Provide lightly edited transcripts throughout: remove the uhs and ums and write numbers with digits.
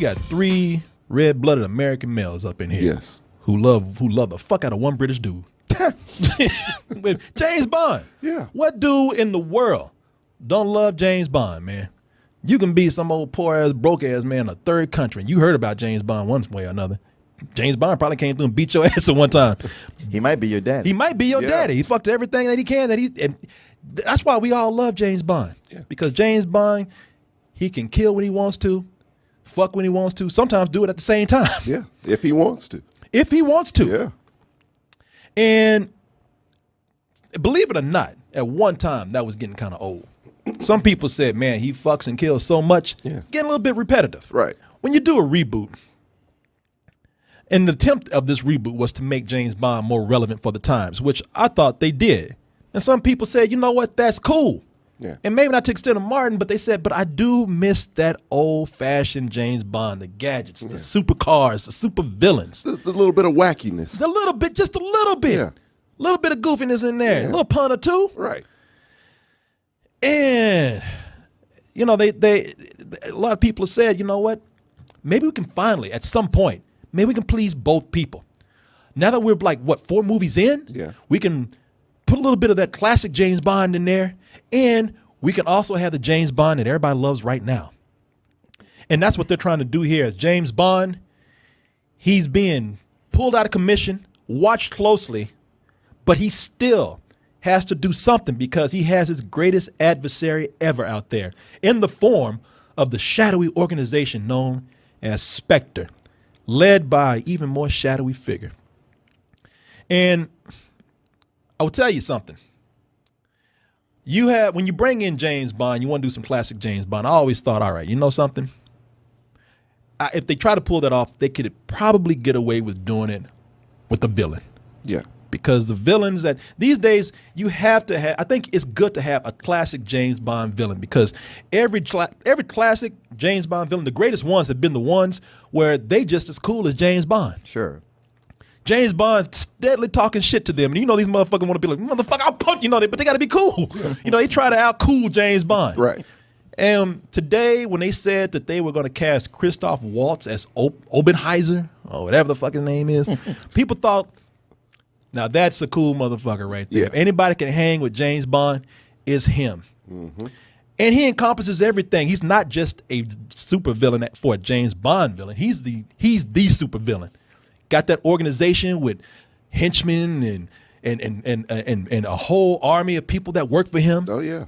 got 3 red-blooded American males up in here. Yes. Who love the fuck out of one British dude. With James Bond. Yeah. What dude in the world don't love James Bond, man? You can be some old poor-ass, broke-ass man in a third country, and you heard about James Bond one way or another. James Bond probably came through and beat your ass at one time. He might be your daddy. He might be your daddy. He fucked everything that he can. And that's why we all love James Bond. Yeah. Because James Bond, he can kill when he wants to, fuck when he wants to, sometimes do it at the same time. Yeah, if he wants to. If he wants to. Yeah. And believe it or not, at one time, that was getting kind of old. Some people said, man, he fucks and kills so much, getting a little bit repetitive. Right. When you do a reboot, and the attempt of this reboot was to make James Bond more relevant for the times, which I thought they did. And some people said, you know what, that's cool. Yeah. And maybe not to the extent of Martin, but they said, but I do miss that old-fashioned James Bond, the gadgets, the supercars, the super villains. The little bit of wackiness. The little bit, just a little bit. Yeah. A little bit of goofiness in there. A little pun or two. Right. And, you know, they a lot of people have said, you know what, maybe we can finally, at some point, maybe we can please both people. Now that we're like, what, 4 movies in? Yeah. We can put a little bit of that classic James Bond in there, and we can also have the James Bond that everybody loves right now. And that's what they're trying to do here. As James Bond, he's being pulled out of commission, watched closely, but he still has to do something because he has his greatest adversary ever out there in the form of the shadowy organization known as Spectre, led by even more shadowy figure. And I will tell you something. When you bring in James Bond, you want to do some classic James Bond. I always thought, all right, you know something? If they try to pull that off, they could probably get away with doing it with a villain. Yeah. Because the villains that these days you have to have, I think it's good to have a classic James Bond villain because every classic James Bond villain, the greatest ones have been the ones where they just as cool as James Bond. Sure. James Bond steadily talking shit to them. And you know these motherfuckers want to be like, motherfucker, I'll punch you, but they got to be cool. You know, they try to out-cool James Bond. Right. And today, when they said that they were going to cast Christoph Waltz as Obenheiser, or whatever the fucking name is, people thought, now that's a cool motherfucker right there. Yeah. If anybody can hang with James Bond, it's him. Mm-hmm. And he encompasses everything. He's not just a super villain for a James Bond villain. He's the super villain. Got that organization with henchmen and a whole army of people that work for him. Oh yeah.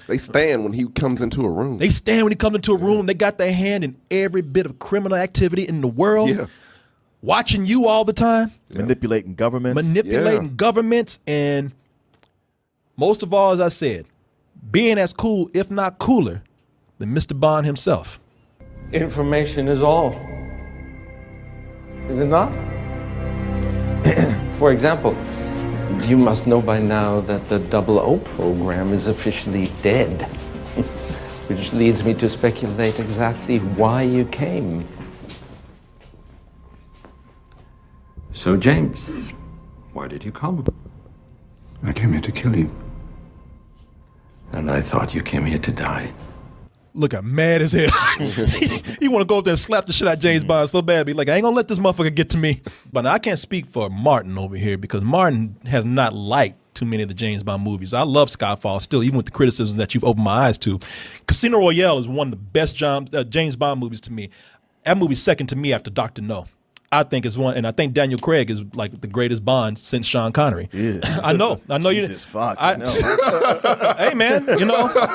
They stand when he comes into a room. They stand when he comes into a room. They got their hand in every bit of criminal activity in the world. Yeah. Watching you all the time. Manipulating governments. Governments. And most of all, as I said, being as cool, if not cooler, than Mr. Bond himself. Information is all. Is it not? For example, you must know by now that the 00 program is officially dead. Which leads me to speculate exactly why you came. So, James, why did you come? I came here to kill you. And I thought you came here to die. Look, I'm mad as hell. He want to go up there and slap the shit out of James Bond so bad. Be like, I ain't gonna let this motherfucker get to me. But I can't speak for Martin over here because Martin has not liked too many of the James Bond movies. I love Skyfall still, even with the criticisms that you've opened my eyes to. Casino Royale is one of the best James Bond movies to me. That movie's second to me after Dr. No. I think it's one, and I think Daniel Craig is like the greatest Bond since Sean Connery. Yeah. I know you. Jesus fuck. Hey man,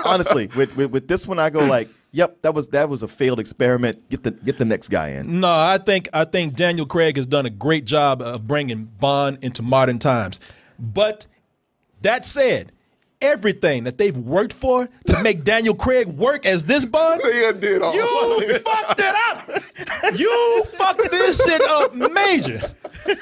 honestly, with this one, I go like, yep, that was a failed experiment. Get the next guy in. No, I think Daniel Craig has done a great job of bringing Bond into modern times. But that said, everything that they've worked for to make Daniel Craig work as this Bond, you fucked it up. You fucked this shit up major.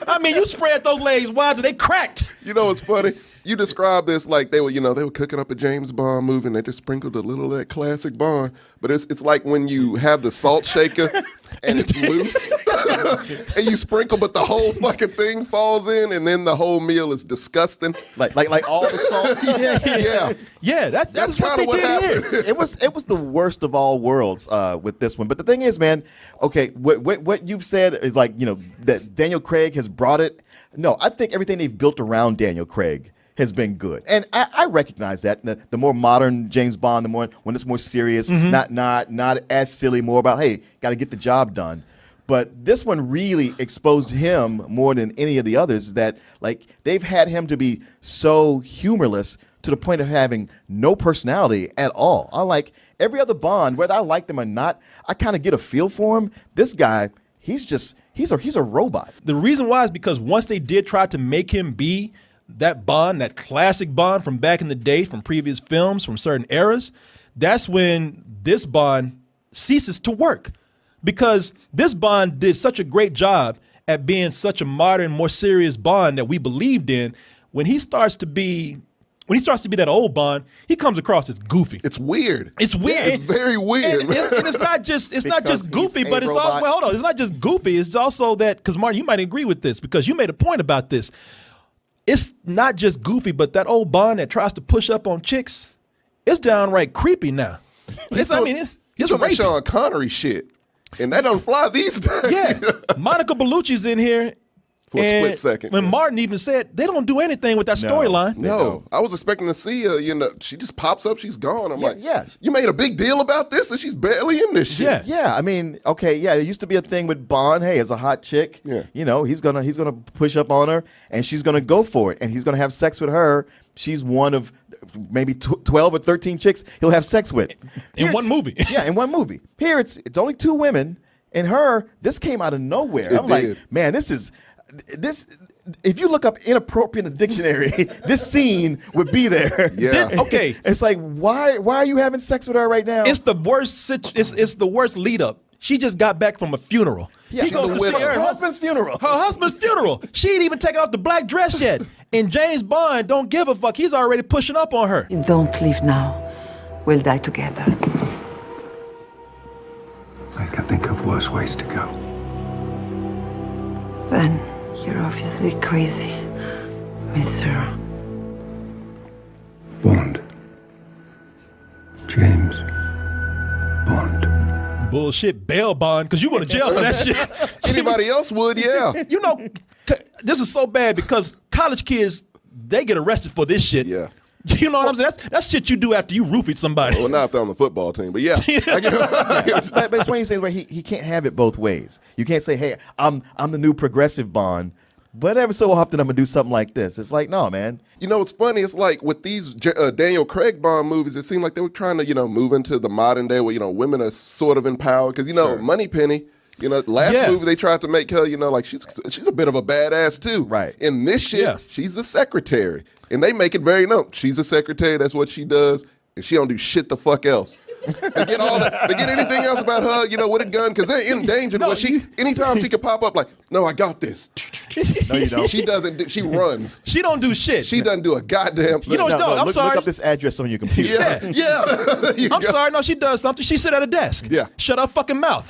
I mean, you spread those legs wide, they cracked. You know what's funny? You described this like they were cooking up a James Bond movie and they just sprinkled a little of that classic Bond. But it's like when you have the salt shaker and it's loose. and you sprinkle, but the whole fucking thing falls in, and then the whole meal is disgusting. Like all the salt. Yeah. That's kind of what happened. It was the worst of all worlds with this one. But the thing is, man, okay, what you've said is like, you know, that Daniel Craig has brought it. No, I think everything they've built around Daniel Craig has been good, and I recognize that. The more modern James Bond, the more when it's more serious, not as silly, more about, hey, got to get the job done. But this one really exposed him more than any of the others. That like they've had him to be so humorless to the point of having no personality at all. I like every other Bond, whether I like them or not, I kind of get a feel for him. This guy, he's a robot. The reason why is because once they did try to make him be that Bond, that classic Bond from back in the day, from previous films, from certain eras, that's when this Bond ceases to work. Because this Bond did such a great job at being such a modern, more serious Bond that we believed in. When he starts to be that old Bond, he comes across as goofy. It's weird. It's weird. It's very weird. And it's not just goofy, he's but a it's all, robot. well, hold on. It's not just goofy. It's also that, because Martin, you might agree with this because you made a point about this. It's not just goofy, but that old Bond that tries to push up on chicks, it's downright creepy now. It's He's doing that rapey. Sean Connery shit, and that don't fly these days. Yeah, Monica Bellucci's in here. For a and split second, when yeah. Martin even said they don't do anything with that storyline. No, I was expecting to see her. You know, she just pops up, she's gone. I'm like, yes. You made a big deal about this, and she's barely in this shit. Yeah. Yeah, I mean, okay, yeah, there used to be a thing with Bond. Hey, as a hot chick, you know, he's gonna push up on her, and she's gonna go for it, and he's gonna have sex with her. She's one of maybe 12 or 13 chicks he'll have sex with In one movie. Yeah, in one movie. Here it's only 2 women, and this came out of nowhere. It I'm like, did. man, this. If you look up inappropriate in the dictionary, this scene would be there. Yeah. Okay. It's like, why are you having sex with her right now? It's the worst. It's the worst lead up. She just got back from a funeral. Yeah, He goes to see her her husband's funeral. Her husband's funeral. She ain't even taken off the black dress yet. And James Bond don't give a fuck. He's already pushing up on her. Don't leave now. We'll die together. I can think of worse ways to go. Then you're obviously crazy, Mr. Bond. James Bond. Bullshit, bail bond, because you go to jail for that shit. Anybody else would, yeah. You know, this is so bad because college kids, they get arrested for this shit. Yeah. You know what I'm saying? That's shit you do after you roofied somebody. Well, not if they're on the football team, but yeah. I get but it's when you say where he can't have it both ways. You can't say, hey, I'm the new progressive Bond, but every so often I'm gonna do something like this. It's like, no, man. You know, what's funny? It's like with these Daniel Craig Bond movies, it seemed like they were trying to, move into the modern day where, women are sort of empowered. Because, Moneypenny, last movie they tried to make her, like she's a bit of a badass too. Right. In this shit, she's the secretary. And they make it very known. She's a secretary. That's what she does. And she don't do shit the fuck else. Forget all that. Forget anything else about her, with a gun, because they're in danger. No, anytime she could pop up like, no, I got this. No, you don't. She doesn't. She runs. She don't do shit. She doesn't do a goddamn thing. No, I'm sorry. Look up this address on your computer. Yeah. I'm sorry. No, she does something. She sit at a desk. Yeah. Shut her fucking mouth.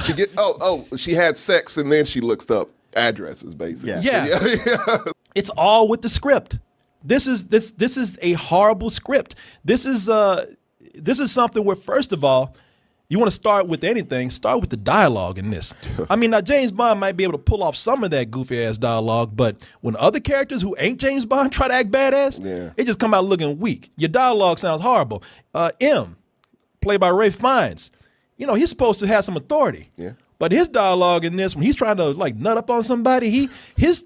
She had sex and then she looks up addresses, basically. Yeah. It's all with the script. This is a horrible script. This is something where, first of all, you want to start with anything, start with the dialogue in this. I mean, now James Bond might be able to pull off some of that goofy ass dialogue, but when other characters who ain't James Bond try to act badass, it just come out looking weak. Your dialogue sounds horrible. M, played by Ray Fiennes, he's supposed to have some authority. Yeah. But his dialogue in this, when he's trying to like nut up on somebody, his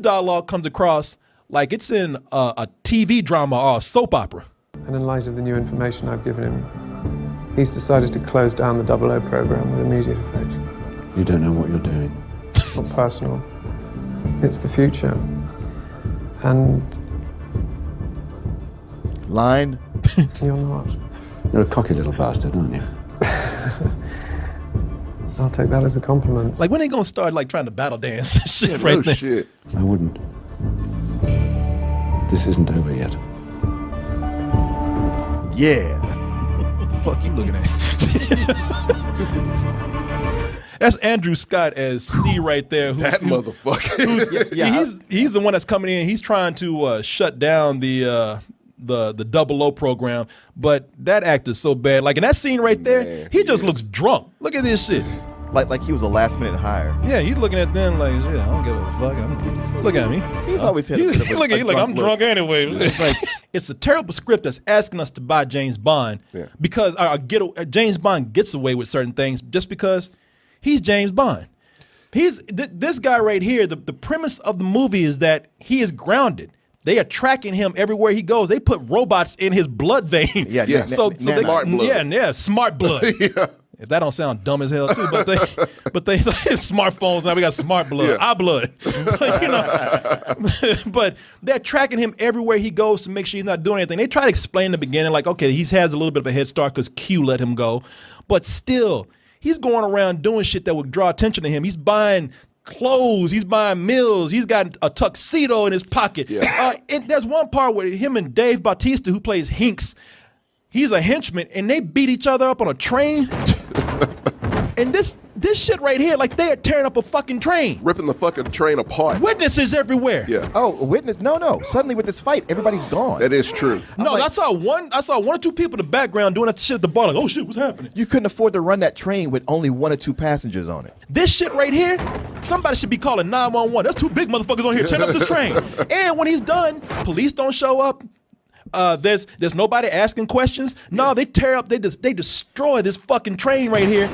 dialogue comes across like it's in a TV drama or a soap opera. And in light of the new information I've given him, he's decided to close down the 00 program with immediate effect. You don't know what you're doing. It's not personal. It's the future. And Line. you're not. You're a cocky little bastard, aren't you? I'll take that as a compliment. Like when they gonna start like trying to battle dance and shit No right there? shit. I wouldn't. This isn't over yet. Yeah. What the fuck you looking at? That's Andrew Scott as C right there. That motherfucker. He's the one that's coming in. He's trying to shut down the 00 program, but that actor's so bad. Like in that scene right there, Man, he just looks drunk. Look at this shit. Like he was a last minute hire. Yeah, he's looking at them like, shit, I don't give a fuck. Look at me. He's always had a bit of a Look at like I'm drunk anyway. It's like, it's a terrible script that's asking us to buy James Bond because James Bond gets away with certain things just because he's James Bond. This guy right here. The premise of the movie is that he is grounded. They are tracking him everywhere he goes. They put robots in his blood vein. Yeah. Smart blood. Smart blood. Yeah. If that don't sound dumb as hell too, but they smartphones now. We got smart blood, our blood. But they're tracking him everywhere he goes to make sure he's not doing anything. They try to explain in the beginning, like, okay, he has a little bit of a head start because Q let him go, but still, he's going around doing shit that would draw attention to him. He's buying clothes, he's buying meals, he's got a tuxedo in his pocket. Yeah. And there's one part where him and Dave Bautista, who plays Hinks, he's a henchman, and they beat each other up on a train. And this shit right here, like they are tearing up a fucking train. Ripping the fucking train apart. Witnesses everywhere. Yeah. oh, a witness? No. Suddenly with this fight, everybody's gone. That is true. No, I saw one or two people in the background doing that shit at the bar, like, oh shit, what's happening? You couldn't afford to run that train with only 1 or 2 passengers on it. This shit right here, somebody should be calling 911. There's 2 big motherfuckers on here tearing up this train. And when he's done, police don't show up. There's nobody asking questions. No, they tear up. They destroy this fucking train right here.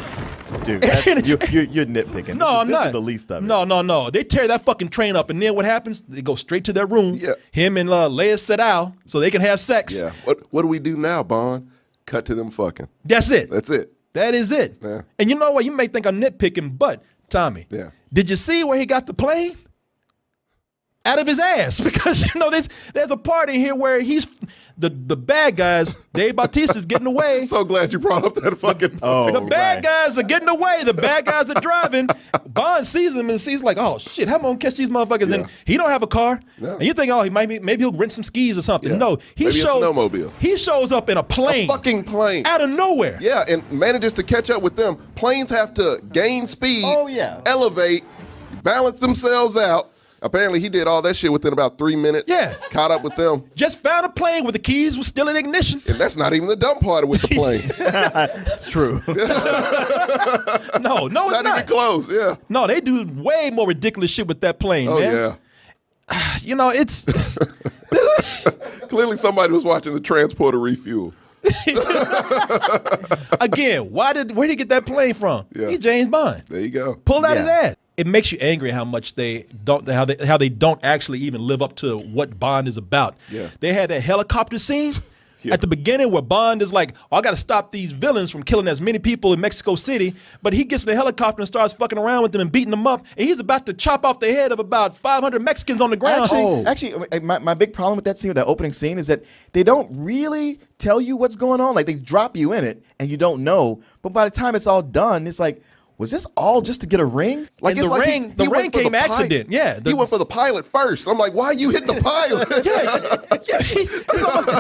Dude, you're nitpicking. No, I'm not. This is the least of it. No. They tear that fucking train up, and then what happens? They go straight to their room. Yeah. Him and Leia Sedal, so they can have sex. Yeah. What do we do now, Bond? Cut to them fucking. That's it. That's it. That is it. Yeah. And you know what? You may think I'm nitpicking, but Tommy, did you see where he got the plane? Out of his ass, because there's a part in here where he's the bad guys. Dave Bautista's getting away. I'm so glad you brought up that fucking. The bad guys are getting away. The bad guys are driving. Bond sees him and sees like, oh shit, how am I gonna catch these motherfuckers? And he don't have a car. No. And you think, oh, maybe he'll rent some skis or something. Yeah. No, Maybe a snowmobile. He shows up in a plane, fucking plane, out of nowhere. Yeah, and manages to catch up with them. Planes have to gain speed. Oh, yeah. Elevate, balance themselves out. Apparently, he did all that shit within about 3 minutes. Yeah. Caught up with them. Just found a plane where the keys were still in ignition. And that's not even the dumb part with the plane. It's true. No, it's not. Not even close, yeah. No, they do way more ridiculous shit with that plane, Oh, man. yeah. It's... Clearly somebody was watching the transporter refuel. Again, where did he get that plane from? Yeah. He's James Bond. There you go. Pulled out his ass. It makes you angry how much they don't actually even live up to what Bond is about. Yeah. They had that helicopter scene at the beginning where Bond is like, oh, I got to stop these villains from killing as many people in Mexico City. But he gets in the helicopter and starts fucking around with them and beating them up. And he's about to chop off the head of about 500 Mexicans on the ground. Actually, my big problem with that scene, that opening scene, is that they don't really tell you what's going on. Like, they drop you in it and you don't know. But by the time it's all done, it's like, was this all just to get a ring? Like, it's the ring went for came the accident. Yeah. He went for the pilot first. I'm like, why you hit the pilot?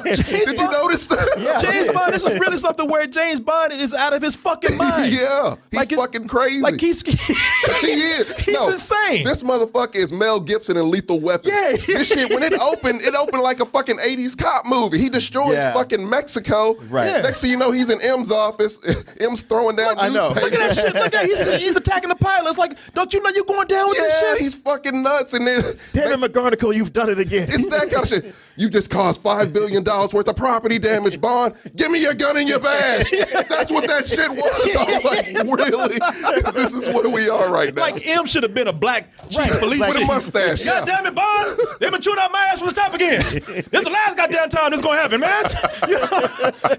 Did you notice that? Yeah. James Bond, this is really something where James Bond is out of his fucking mind. Yeah. He's fucking crazy. Like he is. He's No, insane. This motherfucker is Mel Gibson in Lethal Weapon. Yeah. This shit, when it opened like a fucking 80s cop movie. He destroys fucking Mexico. Right. Yeah. Next thing you know, he's in M's office. M's throwing down I know. newspapers. Look at that shit. Look at he's attacking the pilot. It's like, don't you know you're going down with this Yeah, shit? he's fucking nuts. And then Damn it, McGarnacle, you've done it again. it's that kind of shit. You just caused $5 billion worth of property damage, Bond. Give me your gun and your badge. That's what that shit was. I'm like, really? This is where we are right now. Like M should have been a black chief police with a chief. mustache. God damn it, Bond! They've been chewing out my ass from the top again. This is the last goddamn time this is gonna happen, man.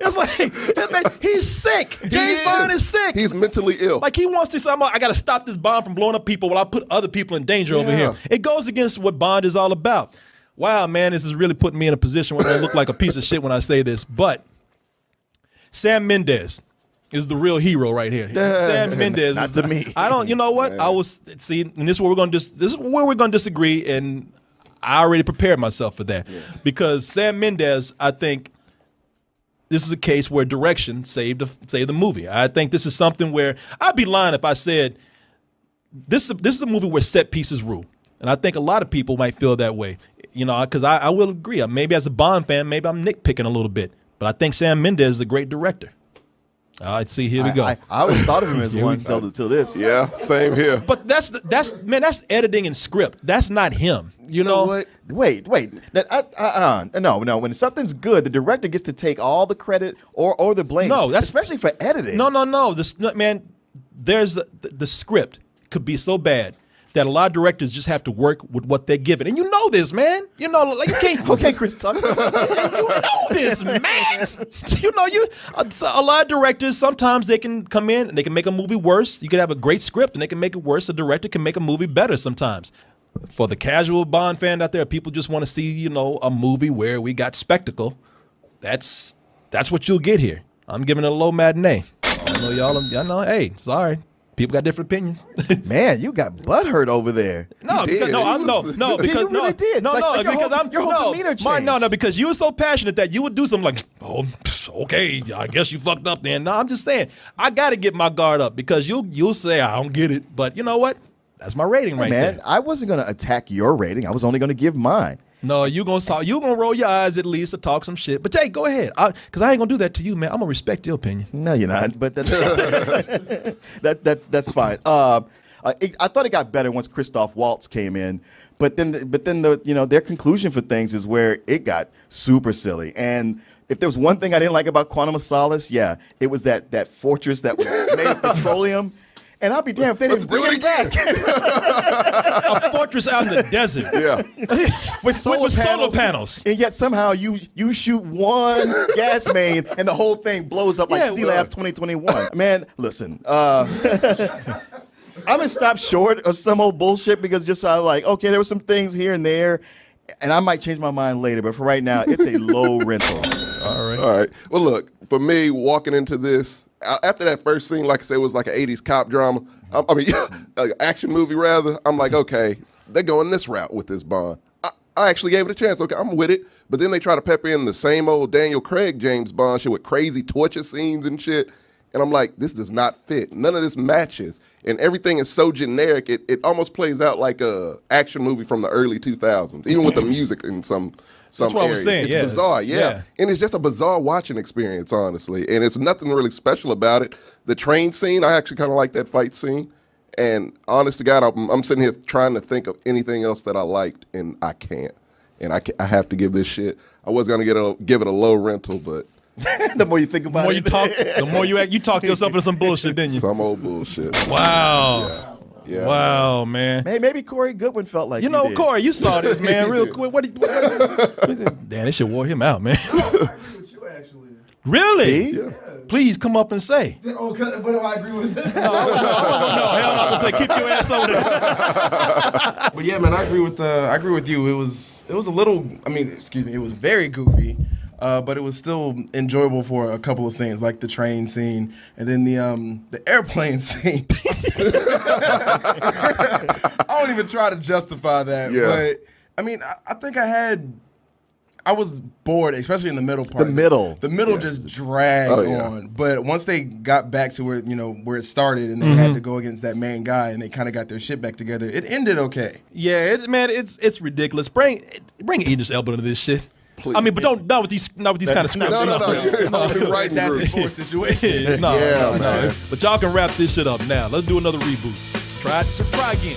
It's like this man, he's sick. James Bond is sick. He's mentally ill. Like he wants to say, I got to stop this bomb from blowing up people while I put other people in danger over here. It goes against what Bond is all about. Wow, man, this is really putting me in a position where I look like a piece of shit when I say this. But Sam Mendes is the real hero right here. Sam Mendes. Not to me. I don't. You know what? Man. I was see, and this is where we're gonna disagree, and I already prepared myself for that because Sam Mendes, I think. This is a case where direction saved the movie. I think this is something where I'd be lying if I said this is a movie where set pieces rule, and I think a lot of people might feel that way. Because I will agree. Maybe as a Bond fan, maybe I'm nitpicking a little bit, but I think Sam Mendes is a great director. All right, see, here we go. I always thought of him as one until this. Yeah, same here. But that's editing and script. That's not him. You know what? Wait. No. When something's good, the director gets to take all the credit or the blame. No, that's especially for editing. No. There's the script could be so bad that a lot of directors just have to work with what they're given. And you know this, man. You can't. Okay, Chris, talk about it. You know this, man. A lot of directors, sometimes they can come in and they can make a movie worse. You could have a great script and they can make it worse. A director can make a movie better sometimes. For the casual Bond fan out there, people just want to see, a movie where we got spectacle. That's what you'll get here. I'm giving it a low matinee. I know y'all, hey, sorry. People got different opinions. Man, you got butthurt over there. No, because because you were so passionate that you would do something like, oh, okay, I guess you fucked up then. No, I'm just saying, I got to get my guard up because you'll say I don't get it, but you know what? That's my rating right there. Man, I wasn't gonna attack your rating. I was only gonna give mine. No, you gonna roll your eyes at least or talk some shit. But Jay, go ahead, because I ain't gonna do that to you, man. I'm gonna respect your opinion. No, you're not. But that's that's fine. I thought it got better once Christoph Waltz came in, but then their conclusion for things is where it got super silly. And if there was one thing I didn't like about Quantum of Solace, it was that fortress that was made of petroleum. And I'll be damned if they didn't bring it back. A fortress out in the desert. Yeah. with solar panels. And yet somehow you shoot one gas main and the whole thing blows up like C-Lab 2021. Man, listen. I'm going to stop short of some old bullshit because just okay, there were some things here and there, and I might change my mind later. But for right now, it's a low rental. All right. Well, look, for me, walking into this, after that first scene, like I said, it was like an 80s cop drama. Action movie rather. I'm like, okay, they're going this route with this Bond. I actually gave it a chance. Okay, I'm with it. But then they try to pepper in the same old Daniel Craig James Bond shit with crazy torture scenes and shit. And I'm like, this does not fit. None of this matches. And everything is so generic, it almost plays out like a action movie from the early 2000s, even with the music in some That's what areas. I was saying, It's bizarre, yeah. And it's just a bizarre watching experience, honestly. And it's nothing really special about it. The train scene, I actually kind of like that fight scene. And honest to God, I'm sitting here trying to think of anything else that I liked, and I can't. And I have to give this shit. I was going to give it a low rental, but... The more you think about it. The more you talk yourself into some bullshit, didn't you? Some old bullshit. Wow. Yeah. Wow, man. Hey, maybe Korey Goodwin felt like Korey, you saw this, man, real quick. Damn, this shit wore him out, man. I agree with you, actually. Really? Yeah. Please come up and say. Oh, what do I agree with? No, hell no. I'm gonna say keep your ass over there. But yeah, man, I agree with you. It was a little. It was very goofy. But it was still enjoyable for a couple of scenes, like the train scene and then the airplane scene. I won't even try to justify that, but I think I was bored, especially in the middle part. The middle just dragged on. But once they got back to where it started, and they had to go against that main guy, and they kind of got their shit back together, it ended okay. Yeah, it's ridiculous. Bring Idris Elba into this shit. Please. But not with these kind of scripts. No. Right. Fantastic Four situation. No. Man. But y'all can wrap this shit up now. Let's do another reboot. Try again.